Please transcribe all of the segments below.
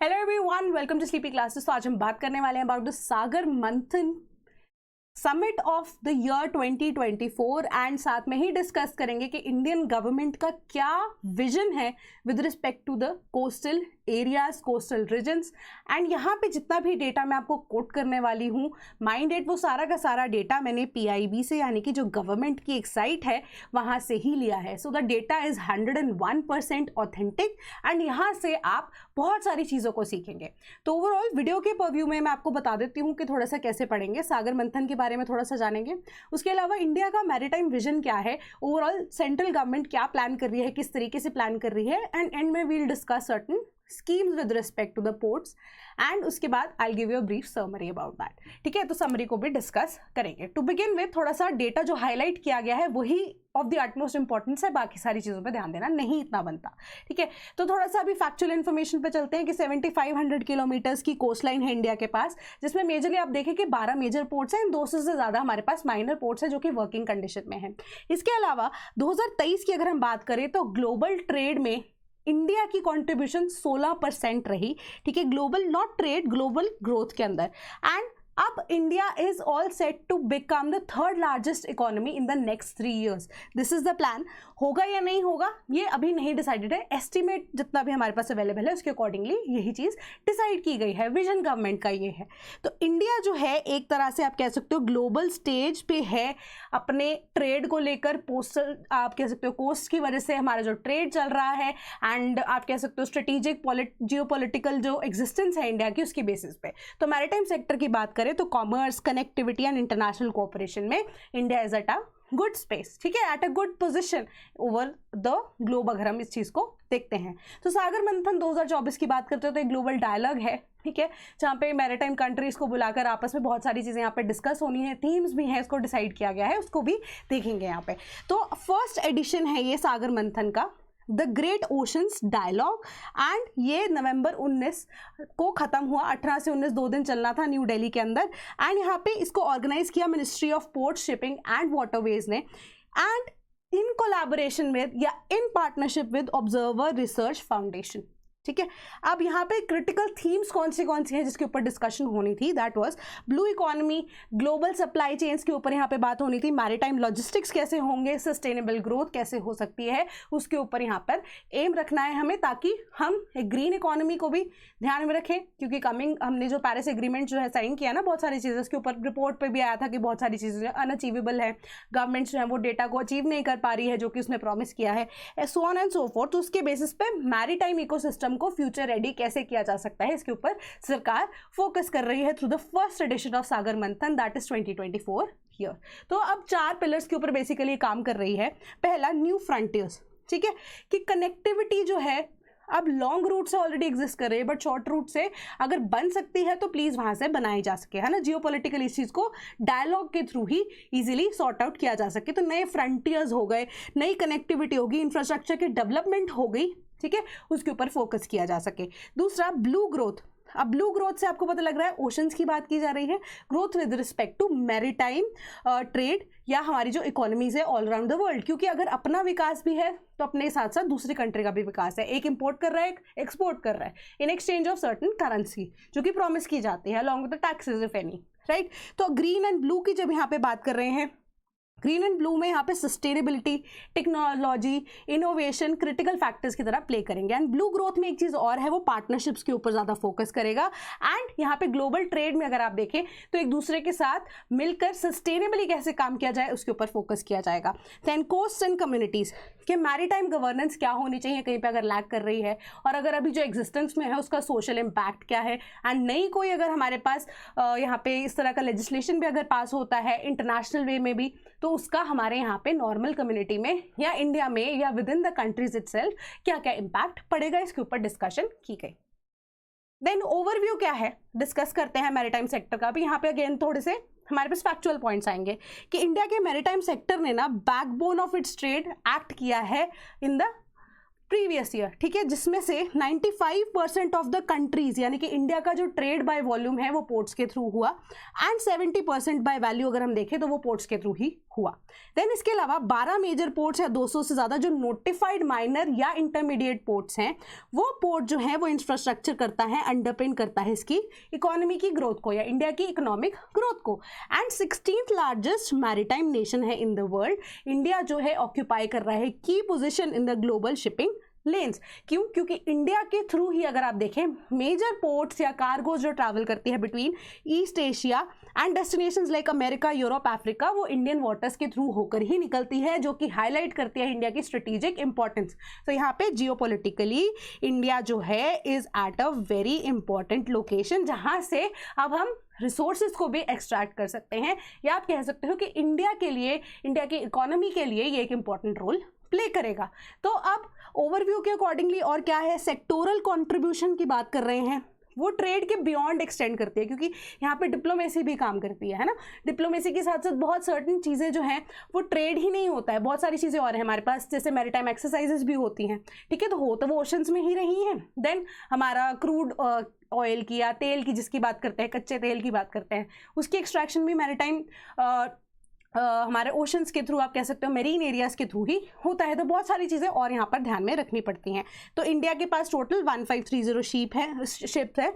Hello everyone, welcome to sleepy classes. तो आज हम बात करने वाले हैं अबाउट द सागर मंथन summit of the year 2024 and साथ में ही डिस्कस करेंगे कि इंडियन गवर्नमेंट का क्या विजन है with respect to the coastal areas, coastal regions. And यहाँ पे जितना भी डेटा मैं आपको कोट करने वाली हूँ माइंड इट, वो सारा का सारा डेटा मैंने PIB से, यानी कि जो गवर्नमेंट की एक साइट है वहाँ से ही लिया है। So the data is 101% authentic and यहाँ से आप बहुत सारी चीज़ों को सीखेंगे। तो ओवरऑल वीडियो के परव्यू में मैं आपको बता देती हूँ कि थोड़ा सा कैसे पढ़ेंगे, सागर मंथन के बारे में थोड़ा सा जानेंगे। उसके अलावा इंडिया का मैरीटाइम विजन क्या है, ओवरऑल सेंट्रल गवर्नमेंट क्या प्लान कर रही है, किस तरीके से प्लान कर रही है, एंड एंड में we'll discuss certain schemes with respect to the ports and उसके बाद I'll give you a brief summary about that। ठीक है, तो समरी को भी डिस्कस करेंगे। टू बिगिन विथ थोड़ा सा डेटा जो हाईलाइट किया गया है वही ऑफ द अटमोस्ट इंपॉर्टेंस है, बाकी सारी चीज़ों पे ध्यान देना नहीं इतना बनता। ठीक है, तो थोड़ा सा अभी फैक्चुअल इन्फॉर्मेशन पे चलते हैं कि 7500 किलोमीटर्स की कोस्ट लाइन है इंडिया के पास, जिसमें मेजरली आप देखें कि 12 मेजर पोर्ट्स हैं, 200 से ज़्यादा हमारे पास माइनर पोर्ट्स हैं जो कि वर्किंग कंडीशन में है। इसके अलावा 2023 की अगर हम बात करें तो ग्लोबल ट्रेड में इंडिया की कंट्रीब्यूशन 16% रही। ठीक है, global not trade, global growth के अंदर। एंड अब India is all set to become the third largest economy in the next 3 years। This is the plan. होगा या नहीं होगा ये अभी नहीं डिसाइडेड है, एस्टिमेट जितना भी हमारे पास अवेलेबल है उसके अकॉर्डिंगली यही चीज़ डिसाइड की गई है। विजन गवर्नमेंट का ये है। तो इंडिया जो है एक तरह से आप कह सकते हो ग्लोबल स्टेज पे है अपने ट्रेड को लेकर। पोस्टल आप कह सकते हो कोस्ट की वजह से हमारा जो ट्रेड चल रहा है, एंड आप कह सकते हो स्ट्रेटेजिक जियोपॉलिटिकल जो एग्जिस्टेंस है इंडिया की उसकी बेसिस पे। तो मैरीटाइम सेक्टर की बात करें तो commerce, connectivity and international cooperation में India is at a good space. ठीक है, at a good position over the globe, अगर हम इस चीज़ को देखते हैं। तो सागर मंथन 2024 की बात करते हो तो एक ग्लोबल डायलॉग है, ठीक है, जहाँ पे मैरीटाइम कंट्रीज को बुलाकर आपस में बहुत सारी चीज़ें यहाँ पे डिस्कस होनी है, थीम्स भी हैं, इसको डिसाइड किया गया है, उसको भी देखेंगे यहाँ पे। तो फर्स्ट एडिशन है ये सागर मंथन का, the great oceans dialogue, and ये नवंबर 19 को ख़त्म हुआ। 18 से 19 2 दिन चलना था न्यू दिल्ली के अंदर। एंड यहाँ पे इसको ऑर्गेनाइज किया ministry of port, shipping and waterways ने, एंड इन कोलैबोरेशन विद या in partnership with observer research foundation. ठीक है, अब यहाँ पे क्रिटिकल थीम्स कौन सी हैं जिसके ऊपर डिस्कशन होनी थी, that was blue economy, global supply chains के ऊपर यहाँ पे बात होनी थी, मैरीटाइम लॉजिस्टिक्स कैसे होंगे, सस्टेनेबल ग्रोथ कैसे हो सकती है, उसके ऊपर यहाँ पर एम रखना है हमें, ताकि हम एक ग्रीन इकोनॉमी को भी ध्यान में रखें। क्योंकि हमने जो पेरिस एग्रीमेंट जो है साइन किया ना, बहुत सारी चीज़ें उसके ऊपर रिपोर्ट पर भी आया था कि बहुत सारी चीज़ें अनअचीवेबल है, गवर्नमेंट जो है वो डेटा को अचीव नहीं कर पा रही है जो कि उसने प्रॉमिस किया है, so on and so fourth. तो उसके बेसिस पे मैरीटाइम इकोसिस्टम को फ्यूचर रेडी कैसे किया जा सकता है, इसके ऊपर सरकार फोकस कर रही है through the first edition of Sagar Manthan, that is 2024 year. तो अब 4 पिलर्स के ऊपर बेसिकली काम कर रही है। पहला, न्यू फ्रंटियर्स। ठीक है, कि कनेक्टिविटी जो है अब लॉन्ग रूट से ऑलरेडी एग्जिस्ट कर रही है, बट शॉर्ट रूट से अगर बन सकती है तो प्लीज़ वहाँ से बनाई जा सके, है ना। जियोपॉलिटिकल इस चीज़ को डायलॉग के थ्रू ही इजीली सॉर्ट आउट किया जा सके। तो नए फ्रंटियर्स हो गए, नई कनेक्टिविटी होगी, इंफ्रास्ट्रक्चर की डेवलपमेंट हो गई, ठीक है, उसके ऊपर फोकस किया जा सके। दूसरा, ब्लू ग्रोथ। अब ब्लू ग्रोथ से आपको पता लग रहा है ओशंस की बात की जा रही है, growth with respect to maritime trade या हमारी जो इकोनॉमीज है ऑल अराउंड द वर्ल्ड। क्योंकि अगर अपना विकास भी है तो अपने साथ साथ दूसरी कंट्री का भी विकास है। एक इंपोर्ट कर रहा है, एक एक्सपोर्ट कर रहा है, in exchange of certain currency जो कि प्रॉमिस की जाती है along with the taxes if any, right. तो ग्रीन एंड ब्लू की जब यहाँ पे बात कर रहे हैं, ग्रीन एंड ब्लू में यहाँ पे sustainability, technology, innovation critical factors की तरह प्ले करेंगे। एंड ब्लू ग्रोथ में एक चीज़ और है, वो पार्टनरशिप्स के ऊपर ज़्यादा फोकस करेगा। एंड यहाँ पे ग्लोबल ट्रेड में अगर आप देखें तो एक दूसरे के साथ मिलकर सस्टेनेबली कैसे काम किया जाए उसके ऊपर फोकस किया जाएगा। देन कोस्ट एंड कम्युनिटीज़ के मैरीटाइम गवर्नेंस क्या होनी चाहिए कहीं पे अगर लैक कर रही है, और अगर अभी जो एग्जिस्टेंस में है उसका सोशल इम्पैक्ट क्या है। एंड नई कोई अगर हमारे पास यहाँ पे इस तरह का लेजिस्लेशन भी अगर पास होता है इंटरनेशनल वे में भी, तो उसका हमारे यहाँ पे नॉर्मल कम्युनिटी में या इंडिया में या with in the countries itself क्या क्या इम्पैक्ट पड़ेगा, इसके ऊपर डिस्कशन की गई। देन ओवरव्यू क्या है, डिस्कस करते हैं मैरीटाइम सेक्टर का भी। यहाँ पे अगेन थोड़े से हमारे पास फैक्चुअल पॉइंट्स आएंगे कि इंडिया के मैरीटाइम सेक्टर ने ना backbone of its trade act किया है इन द प्रीवियस ईयर, ठीक है, जिसमें से 95% ऑफ द कंट्रीज यानी कि इंडिया का जो ट्रेड बाय वॉल्यूम है वो पोर्ट्स के थ्रू हुआ, एंड 70% बाय वैल्यू अगर हम देखें तो वो पोर्ट्स के थ्रू ही हुआ। देन इसके अलावा 12 मेजर पोर्ट्स या 200 से ज़्यादा जो नोटिफाइड माइनर या इंटरमीडिएट पोर्ट्स हैं, वो पोर्ट जो है वो इंफ्रास्ट्रक्चर करता है, अंडरपिन करता है इसकी इकोनॉमी की ग्रोथ को या इंडिया की इकोनॉमिक ग्रोथ को। And 16th largest maritime nation है इन द वर्ल्ड। इंडिया जो है ऑक्यूपाई कर रहा है की position in the global shipping lens. क्यों? क्योंकि इंडिया के थ्रू ही अगर आप देखें मेजर पोर्ट्स या कार्गोज जो ट्रैवल करती है between east Asia and destinations like America, Europe, Africa, वो इंडियन वाटर्स के थ्रू होकर ही निकलती है, जो कि हाईलाइट करती है इंडिया की स्ट्रेटेजिक इंपॉर्टेंस। तो यहाँ पे जियोपॉलिटिकली इंडिया जो है is at a very important location, जहाँ से अब हम रिसोर्सेज को भी एक्सट्रैक्ट कर सकते हैं, या आप कह सकते हो कि इंडिया के लिए, इंडिया की इकोनॉमी के लिए ये एक इंपॉर्टेंट रोल प्ले करेगा। तो अब ओवरव्यू के अकॉर्डिंगली और क्या है, सेक्टोरल कंट्रीब्यूशन की बात कर रहे हैं, वो ट्रेड के बियॉन्ड एक्सटेंड करती है, क्योंकि यहाँ पे डिप्लोमेसी भी काम करती है ना। डिप्लोमेसी के साथ साथ बहुत सर्टेन चीज़ें जो हैं वो ट्रेड ही नहीं होता है, बहुत सारी चीज़ें और हैं हमारे पास, जैसे मैरीटाइम एक्सरसाइजेज भी होती हैं, ठीक है, तो वो ओशंस में ही रही हैं। देन हमारा क्रूड ऑयल की या तेल की जिसकी बात करते हैं, कच्चे तेल की बात करते हैं, उसकी एक्सट्रैक्शन भी मैरीटाइम हमारे ओशंस के थ्रू, आप कह सकते हो मेरीन एरियाज के थ्रू ही होता है। तो बहुत सारी चीज़ें और यहाँ पर ध्यान में रखनी पड़ती हैं। तो इंडिया के पास टोटल 1530 शिप्स है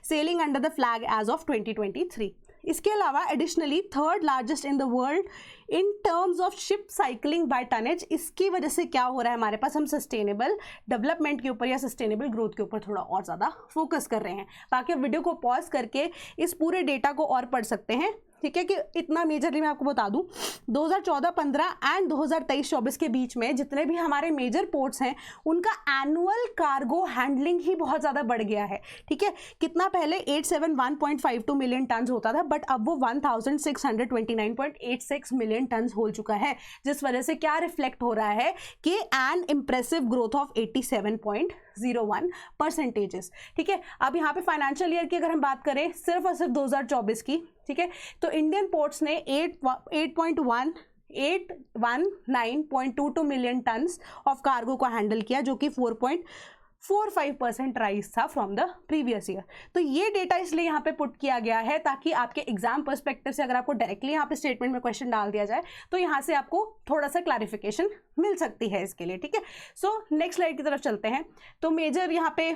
sailing under the flag as of 2023। इसके अलावा additionally 3rd largest in the world in terms of ship cycling by tonnage. इसकी वजह से क्या हो रहा है हमारे पास, हम सस्टेनेबल डेवलपमेंट के ऊपर या सस्टेनेबल ग्रोथ के ऊपर थोड़ा और ज़्यादा फोकस कर रहे हैं। बाकी आप वीडियो को पॉज करके इस पूरे डेटा को और पढ़ सकते हैं, ठीक है, कि इतना मेजरली मैं आपको बता दूं 2014-15 एंड 2023-24 के बीच में जितने भी हमारे मेजर पोर्ट्स हैं उनका एनुअल कार्गो हैंडलिंग ही बहुत ज़्यादा बढ़ गया है, ठीक है। कितना पहले 871.52 मिलियन टन होता था, बट अब वो 1629.86 मिलियन टन हो चुका है, जिस वजह से क्या रिफ्लेक्ट हो रहा है कि एन इम्प्रेसिव ग्रोथ ऑफ 87.01%, ठीक है। अब यहाँ पे फाइनेंशियल ईयर की अगर हम बात करें सिर्फ और सिर्फ 2024 की, ठीक है, तो इंडियन पोर्ट्स ने 819.22 मिलियन टन्स ऑफ कार्गो को हैंडल किया, जो कि 4.45% राइज था फ्रॉम द प्रीवियस ईयर। तो ये डेटा इसलिए यहाँ पे पुट किया गया है ताकि आपके एग्जाम पर्सपेक्टिव से अगर आपको डायरेक्टली यहाँ पे स्टेटमेंट में क्वेश्चन डाल दिया जाए तो यहाँ से आपको थोड़ा सा क्लैरिफिकेशन मिल सकती है इसके लिए, ठीक है। सो नेक्स्ट स्लाइड की तरफ चलते हैं। तो मेजर यहाँ पे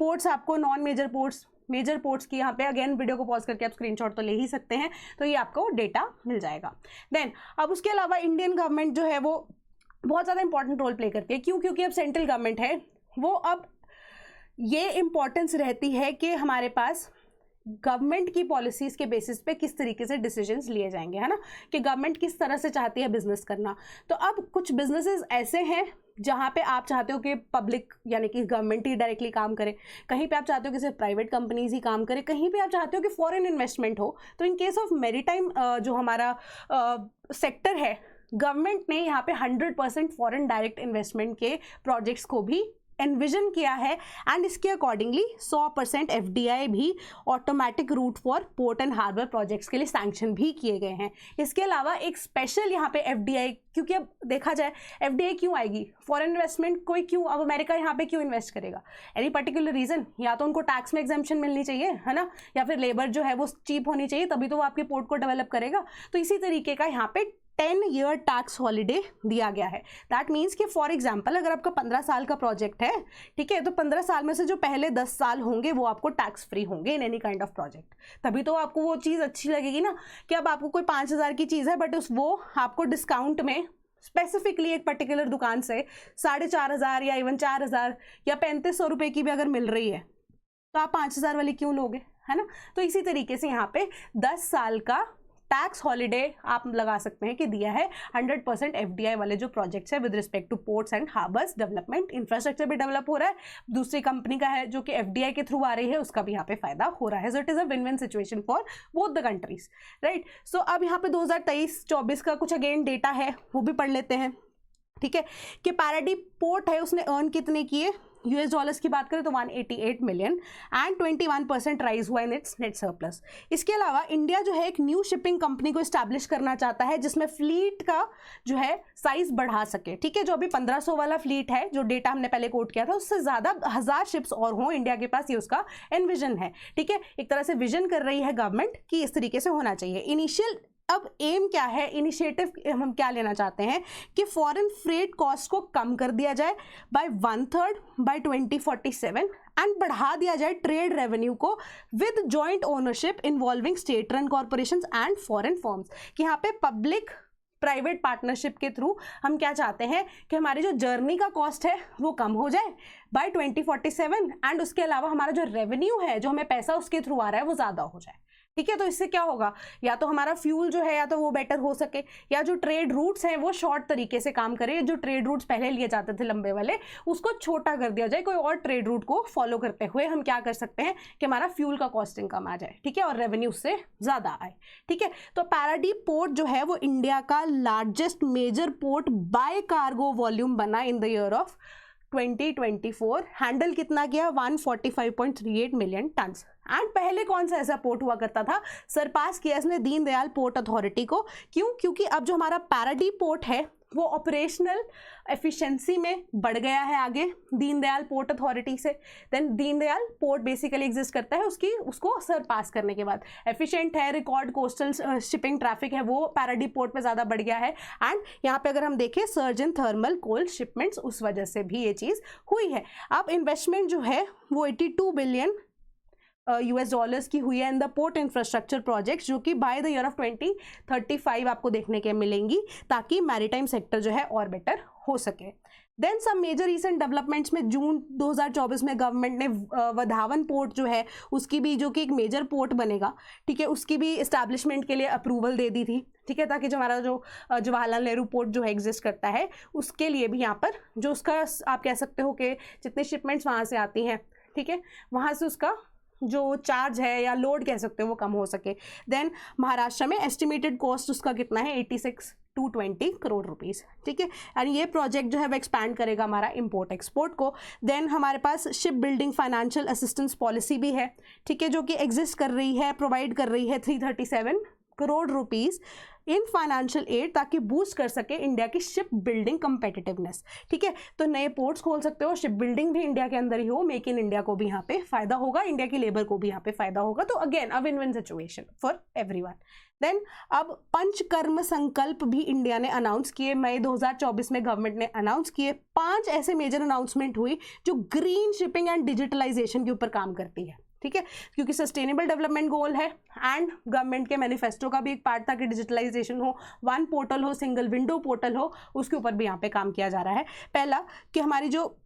पोर्ट्स, आपको non major ports, major ports की यहाँ पे अगेन वीडियो को पॉज करके आप स्क्रीनशॉट तो ले ही सकते हैं, तो ये आपको डेटा मिल जाएगा। देन अब उसके अलावा इंडियन गवर्नमेंट जो है वो बहुत ज़्यादा इंपॉर्टेंट रोल प्ले करती है। क्यों? क्योंकि अब सेंट्रल गवर्नमेंट है, वो अब ये इम्पॉर्टेंस रहती है कि हमारे पास गवर्नमेंट की पॉलिसीज़ के बेसिस पे किस तरीके से डिसीजंस लिए जाएंगे, है ना, कि गवर्नमेंट किस तरह से चाहती है बिजनेस करना। तो अब कुछ बिजनेसेस ऐसे हैं जहाँ पे आप चाहते हो कि पब्लिक यानी कि गवर्नमेंट ही डायरेक्टली काम करे, कहीं पे आप चाहते हो कि सिर्फ प्राइवेट कंपनीज ही काम करे, कहीं पे आप चाहते हो कि फॉरेन इन्वेस्टमेंट हो। तो इन केस ऑफ मैरीटाइम जो हमारा सेक्टर है, गवर्नमेंट ने यहाँ पे 100% फॉरेन डायरेक्ट इन्वेस्टमेंट के प्रोजेक्ट्स को भी एनविजन किया है, एंड इसके अकॉर्डिंगली 100% FDI भी automatic route for port and harbour projects के लिए सैंक्शन भी किए गए हैं। इसके अलावा एक स्पेशल यहाँ पे FDI, क्योंकि अब देखा जाए FDI क्यों आएगी, फॉरेन इन्वेस्टमेंट कोई क्यों, अब अमेरिका यहाँ पे क्यों इन्वेस्ट करेगा, एनी पर्टिकुलर रीजन? या तो उनको टैक्स में एग्जेम्पशन मिलनी चाहिए, है ना, या फिर लेबर जो है वो चीप होनी चाहिए, तभी तो वो आपके पोर्ट को डेवलप करेगा। तो इसी तरीके का यहाँ पे 10-year टैक्स हॉलीडे दिया गया है। दैट मीन्स कि फॉर एग्जाम्पल अगर आपका 15 साल का प्रोजेक्ट है, ठीक है, तो 15 साल में से जो पहले 10 साल होंगे वो आपको टैक्स फ्री होंगे in any kind of project. तभी तो आपको वो चीज़ अच्छी लगेगी ना, कि अब आपको कोई 5000 की चीज़ है बट वो आपको डिस्काउंट में स्पेसिफिकली एक पर्टिकुलर दुकान से 4500 या इवन 4000 या 3500 रुपये की भी अगर मिल रही है तो आप 5000 वाली क्यों लोगे, है ना। तो इसी तरीके से यहाँ पे 10 साल का टैक्स हॉलीडे आप लगा सकते हैं कि दिया है 100% FDI वाले जो प्रोजेक्ट्स है with respect to ports and harbours development. Infrastructure भी डेवलप हो रहा है, दूसरी कंपनी का है जो कि FDI के थ्रू आ रही है, उसका भी यहाँ पे फायदा हो रहा है। So it is a win win situation for both the countries, right. So अब यहाँ पे 2023-24 का कुछ अगेन डेटा है, वो भी पढ़ लेते हैं, ठीक है, कि पैराडीप पोर्ट है उसने अर्न कितने किए यूएस डॉलर्स की बात करें तो 188 मिलियन एंड 21% राइज हुआ इन इट्स नेट सरप्लस। इसके अलावा इंडिया जो है एक न्यू शिपिंग कंपनी को स्टैब्लिश करना चाहता है जिसमें फ्लीट का जो है साइज बढ़ा सके, ठीक है। जो अभी 1500 वाला फ्लीट है, जो डेटा हमने पहले कोट किया था, उससे ज़्यादा 1000 शिप्स और हों इंडिया के पास, ये उसका एनविजन है, ठीक है। एक तरह से विजन कर रही है गवर्नमेंट कि इस तरीके से होना चाहिए। इनिशियल अब एम क्या है, इनिशिएटिव हम क्या लेना चाहते हैं कि फॉरेन फ्रेट कॉस्ट को कम कर दिया जाए बाय 1/3 बाय 2047 एंड बढ़ा दिया जाए ट्रेड रेवेन्यू को with joint ownership involving state run corporations and foreign firms. कि यहाँ पे पब्लिक प्राइवेट पार्टनरशिप के थ्रू हम क्या चाहते हैं कि हमारी जो जर्नी का कॉस्ट है वो कम हो जाए बाय 2047 एंड उसके अलावा हमारा जो रेवेन्यू है, जो हमें पैसा उसके थ्रू आ रहा है, वो ज़्यादा हो जाए, ठीक है। तो इससे क्या होगा, या तो हमारा फ्यूल जो है या तो वो बेटर हो सके, या जो ट्रेड रूट्स हैं वो शॉर्ट तरीके से काम करे। जो ट्रेड रूट्स पहले लिए जाते थे लंबे वाले, उसको छोटा कर दिया जाए, कोई और ट्रेड रूट को फॉलो करते हुए हम क्या कर सकते हैं कि हमारा फ्यूल का कॉस्टिंग कम आ जाए, ठीक है, और रेवेन्यू उससे ज़्यादा आए, ठीक है। तो पैराडीप पोर्ट जो है वो इंडिया का largest major port by cargo volume बना in the year of 2024। Handle कितना किया, 145.38 मिलियन टन्स। एंड पहले कौन सा ऐसा पोर्ट हुआ करता था, सरपास किया इसने दीनदयाल पोर्ट अथॉरिटी को। क्यों? क्योंकि अब जो हमारा पैराडीप पोर्ट है वो ऑपरेशनल एफिशिएंसी में बढ़ गया है आगे दीनदयाल पोर्ट अथॉरिटी से। Then Deendayal port basically exist करता है उसको सरपास करने के बाद, एफिशिएंट है, रिकॉर्ड कोस्टल शिपिंग ट्रैफिक है वो पैराडीप पोर्ट पे ज़्यादा बढ़ गया है। एंड यहाँ पे अगर हम देखें surge in thermal coal shipments, उस वजह से भी ये चीज़ हुई है। अब इन्वेस्टमेंट जो है वो 82 बिलियन यूएस डॉलर्स की हुई है in the port infrastructure projects, जो कि बाय द ईयर ऑफ 2035 आपको देखने के मिलेंगी, ताकि मैरीटाइम सेक्टर जो है और बेटर हो सके। Then some major recent developments में जून 2024 में गवर्नमेंट ने वधावन पोर्ट जो है उसकी भी, जो कि एक मेजर पोर्ट बनेगा, ठीक है, उसकी भी इस्टेब्लिशमेंट के लिए अप्रूवल दे दी थी, ठीक है, ताकि जो हमारा जो जवाहरलाल नेहरू पोर्ट जो है एग्जिस्ट करता है उसके लिए भी यहाँ पर जो उसका आप कह सकते हो कि जितने शिपमेंट्स वहाँ से आती हैं, ठीक है, वहाँ से उसका जो चार्ज है या लोड कह सकते हो वो कम हो सके। देन महाराष्ट्र में एस्टिमेटेड कॉस्ट उसका कितना है, 86-20 करोड़ रुपीस, ठीक है। एंड ये प्रोजेक्ट जो है वो एक्सपैंड करेगा हमारा इंपोर्ट एक्सपोर्ट को। देन हमारे पास ship building financial assistance policy भी है, ठीक है, जो कि एग्जिस्ट कर रही है, प्रोवाइड कर रही है 337 crore rupees in financial aid, ताकि बूस्ट कर सके इंडिया की शिप बिल्डिंग कंपेटिटिवनेस, ठीक है। तो नए पोर्ट्स खोल सकते हो, शिप बिल्डिंग भी इंडिया के अंदर ही हो, मेक इन इंडिया को भी यहाँ पे फायदा होगा, इंडिया की लेबर को भी यहाँ पे फायदा होगा। तो again a win win situation for everyone. Then अब पंचकर्म संकल्प भी इंडिया ने अनाउंस किए, मई 2024 में गवर्नमेंट ने अनाउंस किए। 5 ऐसे मेजर अनाउंसमेंट हुई जो ग्रीन शिपिंग एंड डिजिटलाइजेशन के ऊपर काम करती है, ठीक है, क्योंकि सस्टेनेबल डेवलपमेंट गोल है एंड गवर्नमेंट के मैनिफेस्टो का भी एक पार्ट था कि डिजिटलाइजेशन हो, वन पोर्टल हो, सिंगल विंडो पोर्टल हो, उसके ऊपर भी यहाँ पे काम किया जा रहा है। पहला कि हमारी जो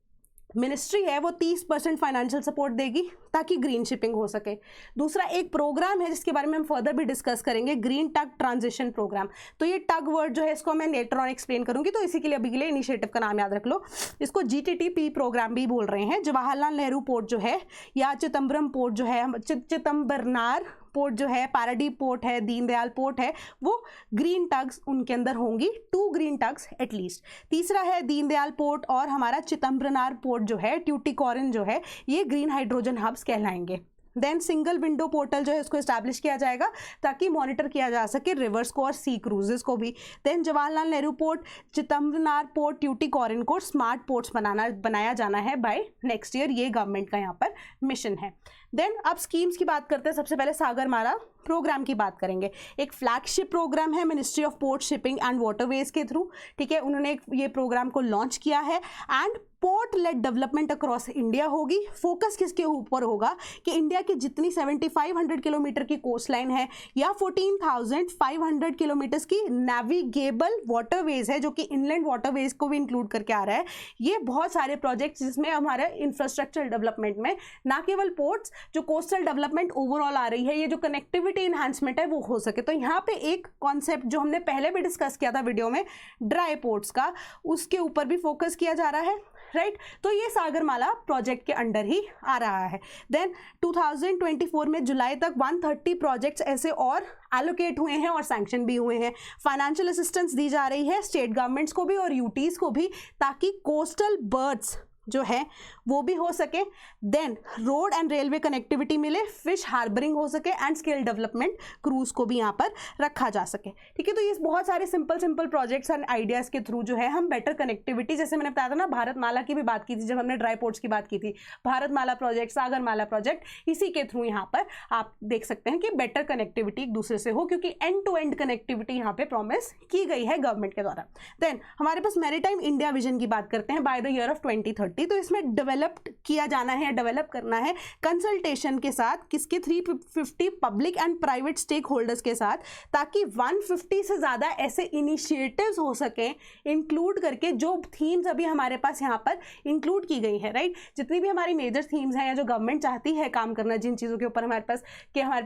मिनिस्ट्री है वो 30% फाइनेंशियल सपोर्ट देगी ताकि ग्रीन शिपिंग हो सके। दूसरा एक प्रोग्राम है जिसके बारे में हम फर्दर भी डिस्कस करेंगे, ग्रीन टग ट्रांजिशन प्रोग्राम। तो ये टग वर्ड जो है इसको मैं लेटर ऑन एक्सप्लेन करूंगी, तो इसी के लिए अभी के लिए इनिशिएटिव का नाम याद रख लो। इसको GTTP प्रोग्राम भी बोल रहे हैं। जवाहरलाल नेहरू पोर्ट जो है या चिदम्बरम पोर्ट जो है, चिदम्बरनार पोर्ट जो है, पाराडीप पोर्ट है, दीनदयाल पोर्ट है, वो ग्रीन टग्स उनके अंदर होंगी, 2 ग्रीन टग्स एटलीस्ट। तीसरा है दीनदयाल पोर्ट और हमारा चिदम्बरनार पोर्ट जो है, ट्यूटिकोरिन जो है, ये ग्रीन हाइड्रोजन हब्स कहलाएंगे। देन सिंगल विंडो पोर्टल जो है उसको इस्टेब्लिश किया जाएगा ताकि मॉनिटर किया जा सके रिवर्स को और सी क्रूजेस को भी। Then Jawaharlal Nehru port, Chidambaranar port, Tuticorin को स्मार्ट पोर्ट्स बनाया जाना है बाय नेक्स्ट ईयर, ये गवर्नमेंट का यहाँ पर मिशन है। देन अब स्कीम्स की बात करते हैं। सबसे पहले सागरमाला प्रोग्राम की बात करेंगे। एक फ्लैगशिप प्रोग्राम है ministry of port shipping and waterways के थ्रू, ठीक है, उन्होंने ये प्रोग्राम को लॉन्च किया है। And port lead development across India होगी। फोकस किसके ऊपर होगा कि इंडिया की जितनी 7500 किलोमीटर की कोस्ट लाइन है या 14,500 किलोमीटर्स की नेविगेबल वाटरवेज है, जो कि इनलैंड वाटरवेज को भी इंक्लूड करके आ रहा है। ये बहुत सारे प्रोजेक्ट्स जिसमें हमारे इंफ्रास्ट्रक्चर डेवलपमेंट में ना केवल पोर्ट्स, जो कोस्टल डेवलपमेंट ओवरऑल आ रही है, ये जो कनेक्टिविटी इन्हांसमेंट है वो हो सके। तो यहाँ पे एक कॉन्सेप्ट जो हमने पहले भी डिस्कस किया था वीडियो में, ड्राई पोर्ट्स का, उसके ऊपर भी फोकस किया जा रहा है, राइट। तो ये सागरमाला प्रोजेक्ट के अंडर ही आ रहा है। देन 2024 में जुलाई तक 130 प्रोजेक्ट्स ऐसे और एलोकेट हुए हैं और सैंक्शन भी हुए हैं। फाइनेंशियल असिस्टेंस दी जा रही है स्टेट गवर्नमेंट्स को भी और यूटीज को भी, ताकि कोस्टल बर्ड्स जो है वो भी हो सके, then road and railway connectivity मिले, फिश हार्बरिंग हो सके एंड स्किल डेवलपमेंट क्रूज को भी यहाँ पर रखा जा सके। ठीक है, तो ये बहुत सारे सिंपल प्रोजेक्ट्स एंड आइडियाज़ के थ्रू जो है हम बेटर कनेक्टिविटी, जैसे मैंने बताया था ना, भारतमाला की भी बात की थी जब हमने ड्राई पोर्ट्स की बात की थी, भारतमाला प्रोजेक्ट, सागरमाला प्रोजेक्ट, इसी के थ्रू यहाँ पर आप देख सकते हैं कि बेटर कनेक्टिविटी एक दूसरे से हो, क्योंकि एंड टू एंड कनेक्टिविटी यहाँ पे प्रॉमिस की गई है गवर्नमेंट के द्वारा। देन हमारे पास मैरीटाइम इंडिया विजन की बात करते हैं बाय द ईयर ऑफ 2030। तो इसमें डेवलप किया जाना है, डेवलप करना है कंसल्टेशन के साथ, किसके 350 public and private stake holders के साथ, ताकि 150 से ज़्यादा ऐसे इनिशिएटिव्स हो सकें इंक्लूड करके, जो थीम्स अभी हमारे पास यहाँ पर इंक्लूड की गई है, राइट। जितनी भी हमारी मेजर थीम्स हैं या जो गवर्नमेंट चाहती है काम करना, जिन चीज़ों के ऊपर हमारे पास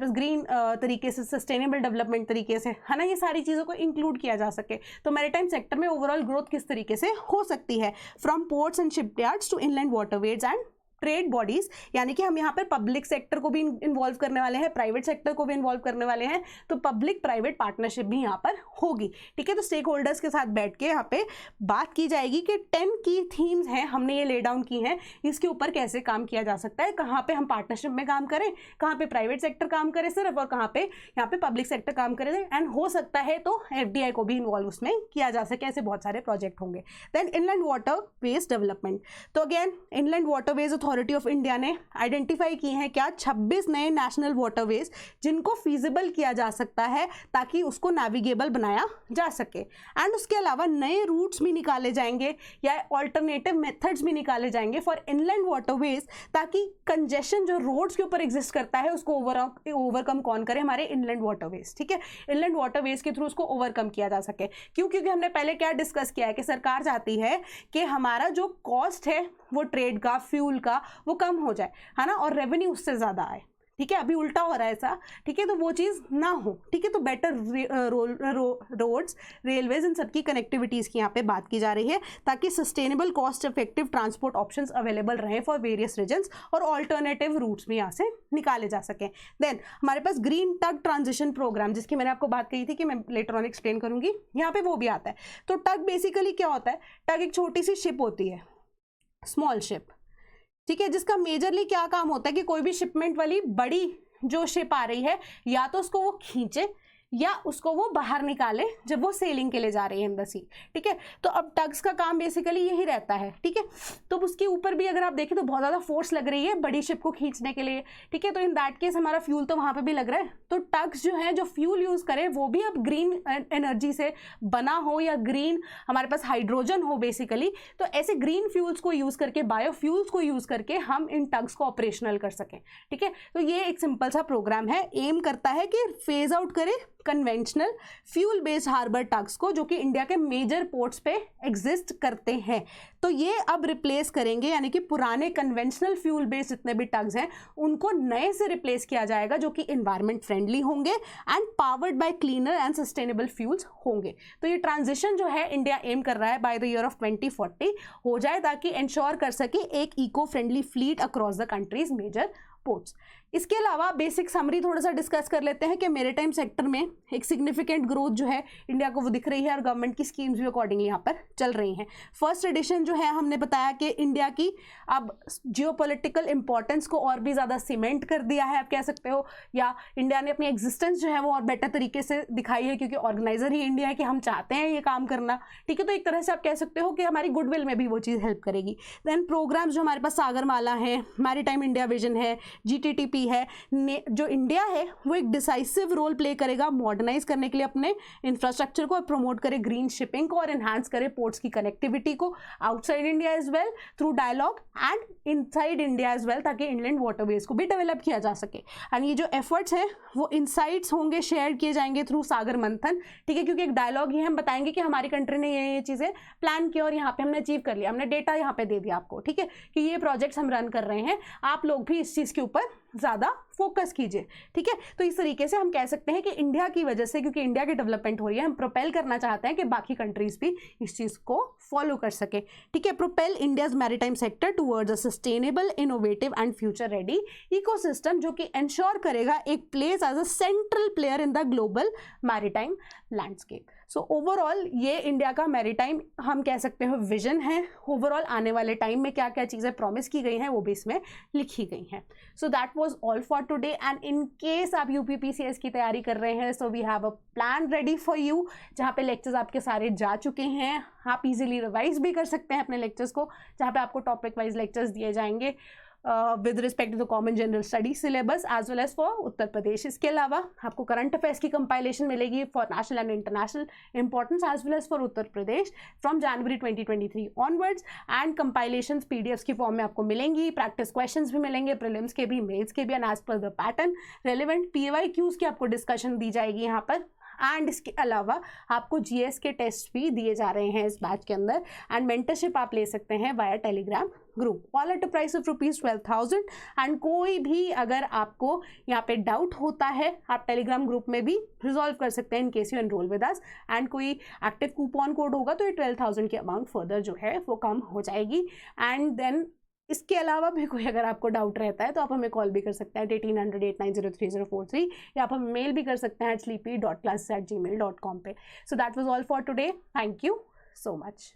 ग्रीन तरीके से, सस्टेनेबल डेवलपमेंट तरीके से, है ना, ये सारी चीज़ों को इंक्लूड किया जा सके। तो मैरीटाइम सेक्टर में ओवरऑल ग्रोथ किस तरीके से हो सकती है, from ports and shipyards to inland waterways and trade bodies, यानी कि हम यहाँ पर पब्लिक सेक्टर को भी इन्वॉल्व करने वाले हैं, प्राइवेट सेक्टर को भी इन्वॉल्व करने वाले हैं, तो पब्लिक प्राइवेट पार्टनरशिप भी यहाँ पर होगी। ठीक है, तो स्टेक होल्डर्स के साथ बैठ के यहाँ पे बात की जाएगी कि 10 की थीम्स हैं, हमने ये ले डाउन की हैं, इसके ऊपर कैसे काम किया जा सकता है, कहाँ पे हम पार्टनरशिप में काम करें, कहाँ पे प्राइवेट सेक्टर काम करे सिर्फ, और कहाँ पे यहाँ पे पब्लिक सेक्टर काम करे, एंड हो सकता है तो FDI को भी इन्वॉल्व उसमें किया जा सके। ऐसे बहुत सारे प्रोजेक्ट होंगे। देन इनलैंड वाटरवेज डेवलपमेंट, तो again inland waterways authority of India ने आइडेंटिफाई की हैं क्या, 26 नए नेशनल वाटरवेज जिनको फीजिबल किया जा सकता है ताकि उसको नेविगेबल बनाया जा सके। एंड उसके अलावा नए रूट्स भी निकाले जाएंगे या ऑल्टरनेटिव मेथड्स भी निकाले जाएंगे फॉर इनलैंड वाटरवेज, ताकि कंजेशन जो रोड्स के ऊपर एग्जिस्ट करता है उसको ओवरकम कौन करे, हमारे इनलैंड वाटरवेज। ठीक है, इनलैंड वाटरवेज के थ्रू उसको ओवरकम किया जा सके। क्यों? क्योंकि हमने पहले क्या डिस्कस किया है कि सरकार चाहती है कि हमारा जो कॉस्ट है वो ट्रेड का, फ्यूल का, वो कम हो जाए, है ना, और रेवेन्यू उससे ज़्यादा आए। ठीक है, अभी उल्टा हो रहा है ऐसा। ठीक है, तो वो चीज़ ना हो। ठीक है, तो बेटर रोड्स, रेलवेज, इन सबकी कनेक्टिविटीज़ की यहाँ पे बात की जा रही है, ताकि sustainable cost effective transport options available रहें फॉर वेरियस रीजन्स, और ऑल्टरनेटिव रूट्स भी यहाँ से निकाले जा सकें। देन हमारे पास ग्रीन टग ट्रांजिशन प्रोग्राम, जिसकी मैंने आपको बात कही थी कि मैं लेटर ऑन एक्सप्लेन करूँगी, यहाँ पे वो भी आता है। तो टग बेसिकली क्या होता है? टग एक छोटी सी शिप होती है, स्मॉल शिप। ठीक है, जिसका मेजरली क्या काम होता है कि कोई भी शिपमेंट वाली बड़ी जो शिप आ रही है, या तो उसको वो खींचे या उसको वो बाहर निकाले जब वो सेलिंग के लिए जा रही है इन द सी। ठीक है, तो अब टग्स का काम बेसिकली यही रहता है। ठीक है, तो उसके ऊपर भी अगर आप देखें तो बहुत ज़्यादा फोर्स लग रही है बड़ी शिप को खींचने के लिए। ठीक है, तो इन दैट केस हमारा फ्यूल तो वहाँ पे भी लग रहा है। तो टग्स जो है, जो फ्यूल यूज़ करें वो भी अब ग्रीन एनर्जी से बना हो, या ग्रीन हमारे पास हाइड्रोजन हो बेसिकली। तो ऐसे ग्रीन फ्यूल्स को यूज़ करके, बायोफ्यूल्स को यूज़ करके हम इन टग्स को ऑपरेशनल कर सकें। ठीक है, तो ये एक सिंपल सा प्रोग्राम है, एम करता है कि फेज आउट करे conventional fuel based harbour tugs को, जो कि इंडिया के मेजर पोर्ट्स पे एग्जिस्ट करते हैं। तो ये अब रिप्लेस करेंगे, यानी कि पुराने कन्वेंशनल फ्यूल बेस्ड जितने भी टग्स हैं उनको नए से रिप्लेस किया जाएगा, जो कि एनवायरमेंट फ्रेंडली होंगे and powered by cleaner and sustainable fuels होंगे। तो ये ट्रांजिशन जो है इंडिया एम कर रहा है बाय द ईयर ऑफ 2040 हो जाए, ताकि इंश्योर कर सके एक eco friendly fleet across the country's major ports. इसके अलावा बेसिक समरी थोड़ा सा डिस्कस कर लेते हैं कि मैरीटाइम सेक्टर में एक सिग्निफिकेंट ग्रोथ जो है इंडिया को वो दिख रही है, और गवर्नमेंट की स्कीम्स भी अकॉर्डिंगली यहाँ पर चल रही हैं। फर्स्ट एडिशन जो है, हमने बताया कि इंडिया की अब जियोपॉलिटिकल इंपॉर्टेंस को और भी ज़्यादा सीमेंट कर दिया है, आप कह सकते हो, या इंडिया ने अपनी एग्जिस्टेंस जो है वो और बेटर तरीके से दिखाई है, क्योंकि ऑर्गेनाइजर ही इंडिया है कि हम चाहते हैं ये काम करना। ठीक है, तो एक तरह से आप कह सकते हो कि हमारी गुडविल में भी वो चीज़ हेल्प करेगी। देन प्रोग्राम्स जो हमारे पास सागरमाला है, मैरीटाइम इंडिया विजन है, GTTP है, जो इंडिया है वो एक डिसाइसिव रोल प्ले करेगा मॉडर्नाइज करने के लिए अपने इंफ्रास्ट्रक्चर को, और प्रमोट करे ग्रीन शिपिंग को, और एनहांस करे पोर्ट्स की कनेक्टिविटी को outside India as well through dialogue and inside India as well, ताकि इनलैंड वाटरवेज को भी डेवलप किया जा सके। एंड ये जो एफर्ट्स हैं वो इनसाइट्स होंगे, शेयर किए जाएंगे थ्रू सागर मंथन। ठीक है, क्योंकि एक डायलॉग ही हम बताएंगे कि हमारी कंट्री ने ये चीज़ें प्लान की और यहाँ पे हमने अचीव कर लिया, हमने डेटा यहाँ पे दे दिया आपको। ठीक है, कि ये प्रोजेक्ट्स हम रन कर रहे हैं, आप लोग भी इस चीज़ के ऊपर ज़्यादा फोकस कीजिए। ठीक है, तो इस तरीके से हम कह सकते हैं कि इंडिया की वजह से, क्योंकि इंडिया की डेवलपमेंट हो रही है, हम प्रोपेल करना चाहते हैं कि बाकी कंट्रीज भी इस चीज़ को फॉलो कर सके। ठीक है, propel India's maritime sector towards a sustainable, innovative and future ready ecosystem, जो कि इंश्योर करेगा एक place as a central player in the global maritime landscape. So overall ये इंडिया का मैरीटाइम हम कह सकते हैं विजन है। ओवरऑल आने वाले टाइम में क्या क्या चीज़ें प्रॉमिस की गई हैं वो भी इसमें लिखी गई हैं। So that was all for today, and in case आप यूपीपीसीएस की तैयारी कर रहे हैं, so we have a plan ready for you, जहाँ पे लेक्चर्स आपके सारे जा चुके हैं। आप इजीली रिवाइज भी कर सकते हैं अपने लेक्चर्स को, जहाँ पे आपको टॉपिक वाइज लेक्चर्स दिए जाएंगे with respect to the common general study syllabus as well as for Uttar Pradesh. इसके अलावा आपको करंट अफेयर्स की कंपाइलेशन मिलेगी for national and international importance as well as for Uttar Pradesh from January 2023 onwards, and compilation PDFs की form में आपको मिलेंगी। Practice questions भी मिलेंगे, प्रीलिम्स के भी, मेंस के भी, and as per the pattern relevant PYQs की आपको डिस्कशन दी जाएगी यहाँ पर। एंड इसके अलावा आपको जीएस के टेस्ट भी दिए जा रहे हैं इस बैच के अंदर, एंड मेंटरशिप आप ले सकते हैं via Telegram group, all at a price of ₹12,000। And कोई भी अगर आपको यहाँ पे डाउट होता है, आप टेलीग्राम ग्रुप में भी रिजॉल्व कर सकते हैं in case you enrol with us, and कोई एक्टिव कूपन कोड होगा तो ये 12,000 की अमाउंट फर्दर जो है वो कम हो जाएगी। एंड देन इसके अलावा भी कोई अगर आपको डाउट रहता है तो आप हमें कॉल भी कर सकते हैं 1800-890-3043, या आप हमें मेल भी कर सकते हैं sleepy.classes@gmail.com पे। सो that was all for today, thank you so much.